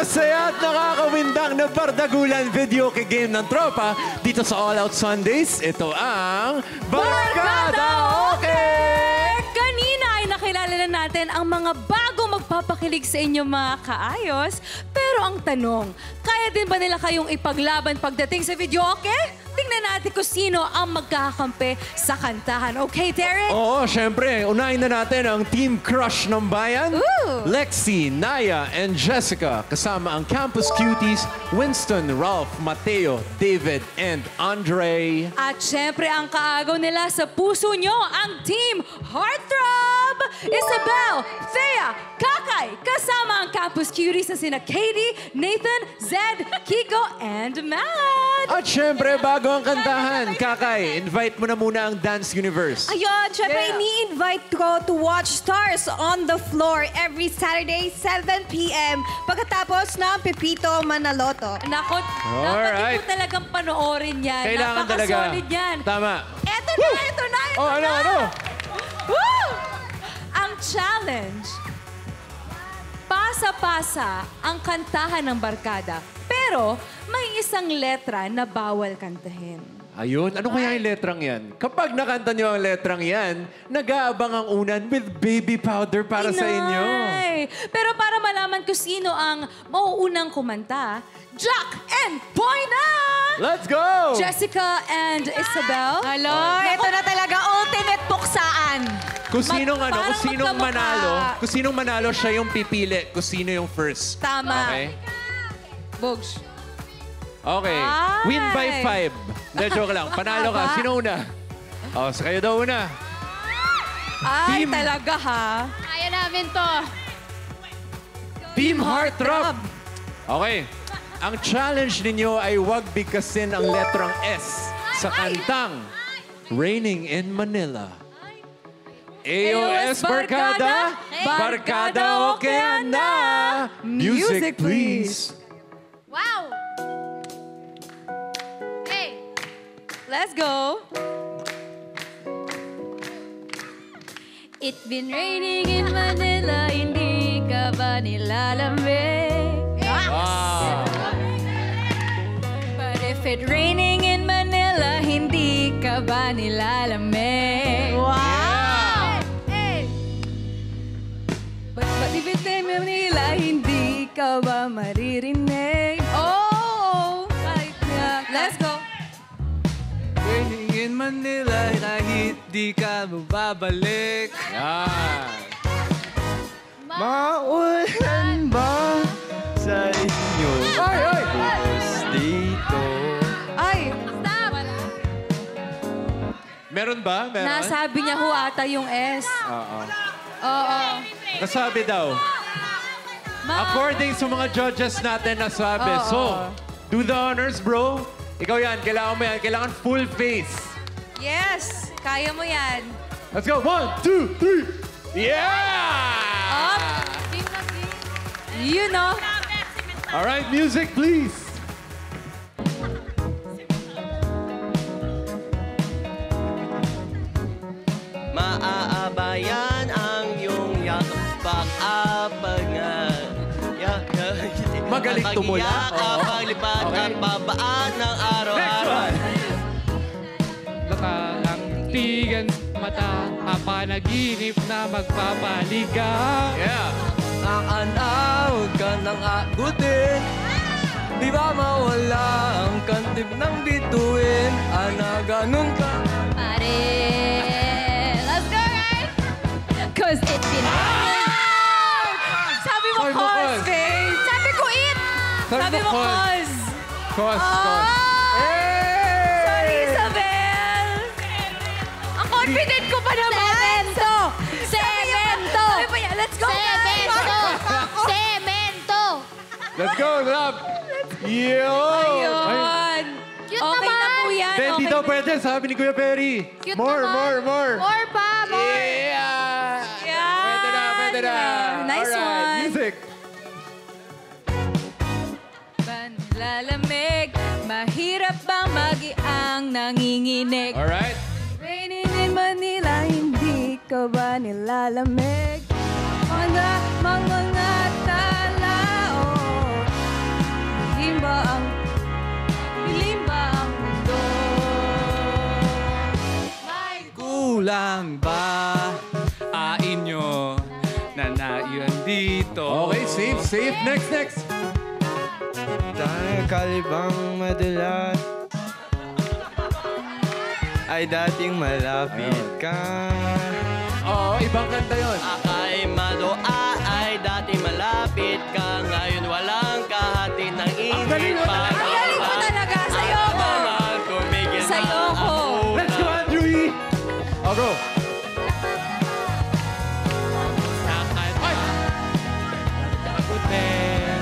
napakasaya at nakakawindang na bardagulan video game ng tropa dito sa All Out Sundays. Ito ang Barkada Okay! Kanina ay nakilala na natin ang mga bago magpapakilig sa inyo mga kaayos. Pero ang tanong, kaya din ba nila kayong ipaglaban pagdating sa video okay? Tingnan natin kung sino ang magkakakampi sa kantahan. Okay, Derek? Oo, syempre. Unahin na natin ang Team Crush ng Bayan. Ooh. Lexi, Naya, and Jessica. Kasama ang Campus Cuties, Winston, Ralph, Mateo, David, and Andre. At syempre ang kaagaw nila sa puso nyo, ang Team Heartthrob! Isabel, Thea, Kakay, kasama ang Campus Cuties na sina Katie, Nathan, Zed, Kiko, and Matt. At syempre, bago ang kantahan, Kakay, invite mo na muna ang Dance Universe. Ayun, syempre, ini-invite ko to watch Stars on the Floor every Saturday, 7 p.m. Pagkatapos ng Pepito Manaloto. Nako, dapat ito talagang panoorin yan. Kailangan talaga. Napaka-solid yan. Tama. Ito na, ito na, ito Oh, na. ano? Woo! Ang challenge, pasa-pasa ang kantahan ng barkada. Pero may isang letra na bawal kantahin. Ayun, ano kaya yung letrang yan? Kapag nakanta nyo ang letrang yan, nag-aabang ang unan with baby powder para sa inyo. Inay! Pero para malaman kung sino ang mauunang kumanta, Jack and Boyna! Let's go! Jessica and Isabel. Hello, ito na talaga ultimate puksaan. Kung sinong Parang kung sinong magkamukha. manalo, kung sinong manalo, siya yung pipili kung sino yung first. Tama. Okay? Bogs. Okay. Ay! Win by 5. Hindi, joke lang. Panalo ka. Sino una? Oh, sa kayo daw una. Ay, Team- talaga ha. Kaya namin to. Team Heartthrob. Okay. Ang challenge ninyo ay huwag bigkasin ang letrang S sa kantang Raining in Manila. AOS Barkada, Barkada okay na. Music please. Wow! Hey! Let's go. It's been raining in Manila, hindi ka ba nilalamig? Wow. But if it's raining in Manila, hindi ka ba nilalamig? Wow! Hey! But if it's in Manila, hindi ka ba maririnig? Oh! Let's go. Raining in Manila, kahit di ka mababalik. Yan. Maulan ba sa inyo? Ay! Dito. Ay! Stop! Meron ba? Meron? Nasabi niya ho ata yung S. Oo. Oo. Nasabi daw. According sa mga judges natin nasabi. Oo. So, do the honors, bro. Ikaw yan. Kailangan mo yan. Kailangan full face. Yes! Kaya mo yan. Let's go. 1, 2, 3. Yeah! Up. You know. All right, music, please. Maaabayan ang iyong yakap-abangan. Magaling tumula. Oo. Paglipat Okay. at babaan ng Next araw-araw. one. Nakalantigan mata, kapanaginip na magpapaligaw. Yeah. Nakanawag ka ng agutin. Di ba mawala ang kantib ng bituin? Ana ganun ka. Pare! Let's go, guys! Cause it's been... Sabi mo, Sabi mo, cause, cause. babe. Sabi ko, it. Sabi mo, cause. Cos. Sorry, Isabel. Ang confident ko pa naman. Cemento! Cemento! Sabi pa yan, let's go, Cemento! Cemento! Let's go, love. Yo! Ayun. Cute Okay na naman. po yan. Hindi Okay. daw pwede, sabi ni Kuya Perry. Cute More. More pa, more! Yeah! Yan. Pwede na. Nice Alright, one. music. Lalamig, mahirap bang magiang nanginginig? Alright. Raining in Manila, hindi ka ba nilalamig? Mga tala, oh. safe. Next. Dahil kalibang madalas ay dating malapit ka. Oo, ibang kanta yun. Akay madoa ay dati malapit ka. Ngayon walang kahati ng galing init mo pa. talaga. Ang galing mo talaga. Sa'yo ko. Tumigil Sa'yo na ko. ako. Let's go, Andrew E. Oh, go.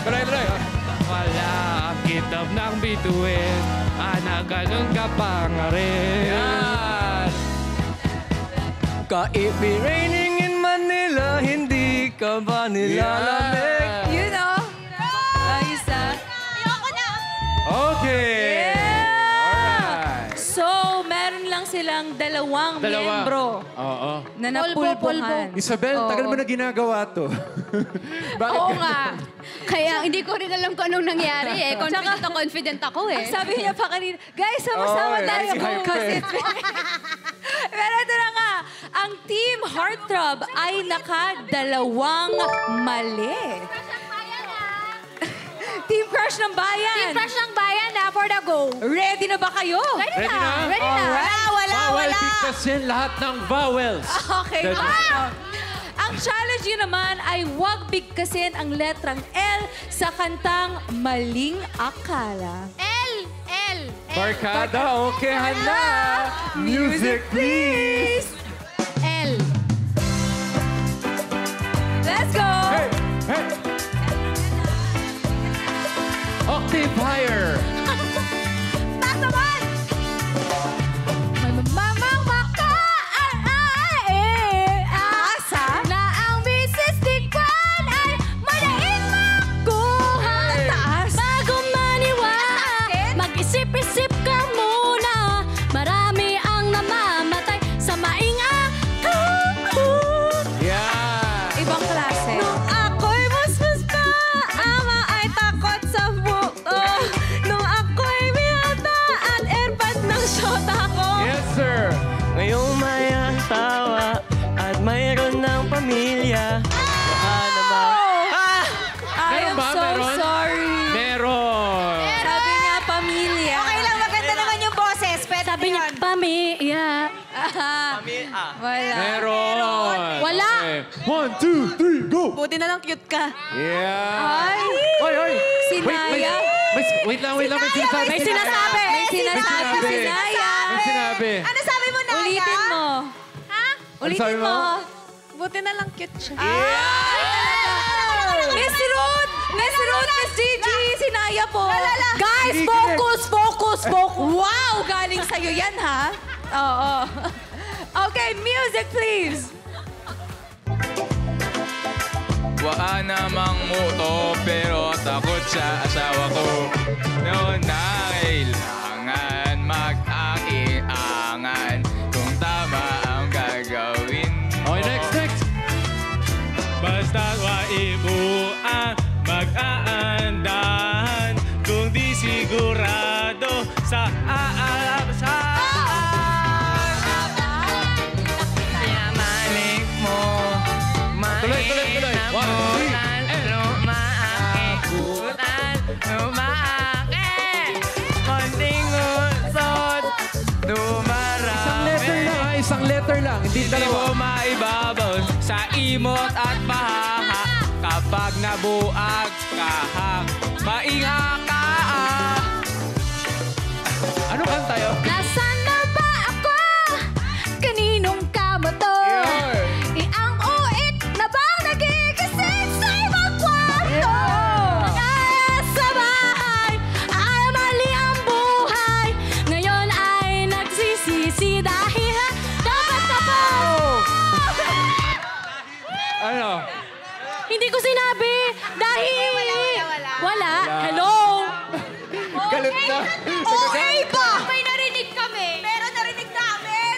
Tuloy. Wala ang kitab ng bituin. Ganun ka pa nga rin. Yan. Ka-it be raining in Manila, hindi ka ba nilalamig? You know? Ayos ah. Okay. Alright. So, meron lang silang dalawang miyembro Oo. na napulbuhan. Isabel, tagal mo na ginagawa to. Bakit? Oo nga. Kaya hindi ko rin alam kung anong nangyari eh. Confident ako eh. Sabi niya pa kanina, guys, sama-sama Oo, tayo. si Hype Because eh. it's... Pero ito na nga, ang Team Heartthrob ay nakadalawang mali. Team Crush ng Bayan. Team Crush ng Bayan na for the go. Ready na ba kayo? Ready na? Ready na. Bawal bigkasin lahat ng vowels. Okay, Ready. wow. Ang challenge nyo naman ay huwag bigkasin ang letrang L sa kantang Maling Akala. L. Barkada, okay, handa. Music, please. L. Let's go! Hey. Octave higher. Taas naman! Mamang Asa? na ang misis ni Kwan ay madaing makuha. Taas? Bago maniwala, mag-isip-isip ka muna. Marami ang namamatay sa mainga. Yan. Ibang klase. Nung ako'y musmus pa, ama ay takot sa buko. Nung ako'y binata at airpad ng shota ko. Yes, sir. Ngayong may tawa at mayroon ng pamilya. Baka naman. I Meron am ba? so Meron? sorry. Meron. Sabi niya, pamilya. Okay lang, maganda naman yung boses. Pwede sabi niya, pamilya. Wala. Meron. Wala. Okay. 1, 2, 3, go. Buti na lang cute ka. Yeah. Ay! Oy. Sinaya. Wait lang. May sinasabi. May sinasabi. May sinasabi si Naya. May sinabi. Ano sabi mo, Naya? Ulitin mo. Ha? Ulitin sabi mo? mo. Buti na lang cute siya. Miss Ruth! Miss Gigi! Si Naya po. Guys, Sige. focus! Wow! Galing sa'yo yan, ha? Oo. Okay, music please. Wala namang moto pero takot sa asawa ko. Noon na kailangan mag-akinangan kung tama ang gagawin. Okay, next. Basta't waibuan, mag-aandahan kung di sigurado sa aalapasan. Pinamalik mo, Tuloy. 1, 3. konting usod, dumarami. Isang letter lang. Hindi Hindi mo dalawa. maibabaw sa imot at bahaha kapag nabuag kahak. Mainga ka. Ano kanta yun? Nasaan na ba ako? Kaninong kamo to? Ang uit na bang nagkikisig sa ibang kwarto? Kaya sa bahay ay mali ang buhay. Ngayon ay nagsisisi dahil dapat na po. Ano? Hindi ko sinabi dahil... Wala. Hello? Galit na. Okay ba? May narinig kami. Pero narinig namin.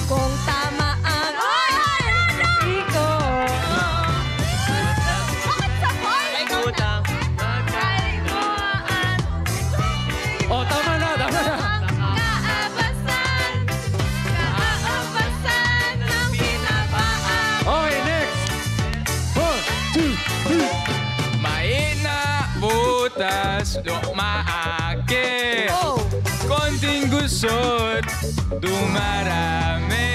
Kung tama ang... Iko. Bakit sabay? Ay, kutang. Oh, tama na. Kaabasan marami.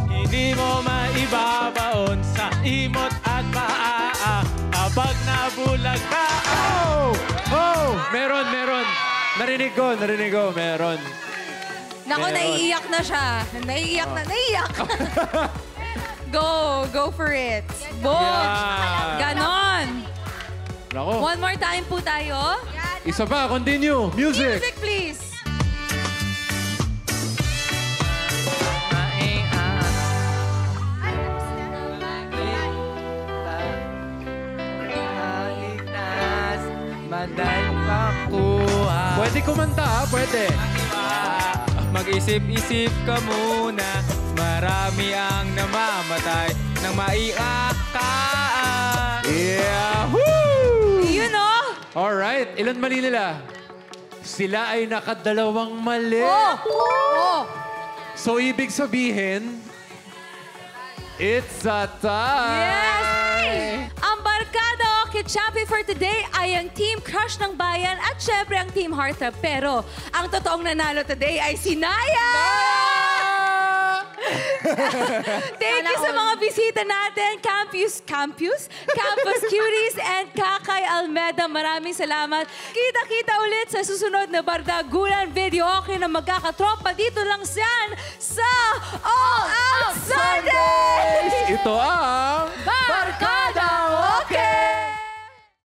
Hindi mo maibabaon sa imot at paa kapag nabulag ka. Oh! Oh! Meron. Narinig ko, meron. Naku, Meron. naiiyak na siya. Naiiyak. Go for it. Boom! Yeah. Ganon. Nako. One more time po tayo. Isa pa, continue. Music. Music, please. Ligtas, madal makuha. Pwede kumanta, ha? Pwede. Mag-isip-isip ka muna, marami ang namamatay nang maiyak ka. Yeah! Woo! Yun, oh. Alright, ilan mali nila? Sila ay nakadalawang mali. Oh. So, ibig sabihin, it's a tie. Yes! Ang Barkada Okay Champion for today ay ang Team Crush ng Bayan at syempre ang Team Heartthrob. Pero ang totoong nanalo today ay si Naya! Thank you sa mga bisita natin, Campus Cuties and Kakay Almeda. Maraming salamat. Kita-kita ulit sa susunod na Bardagulan Video Okay na magkakatropa dito lang siyan sa All Out Sundays! Ito ang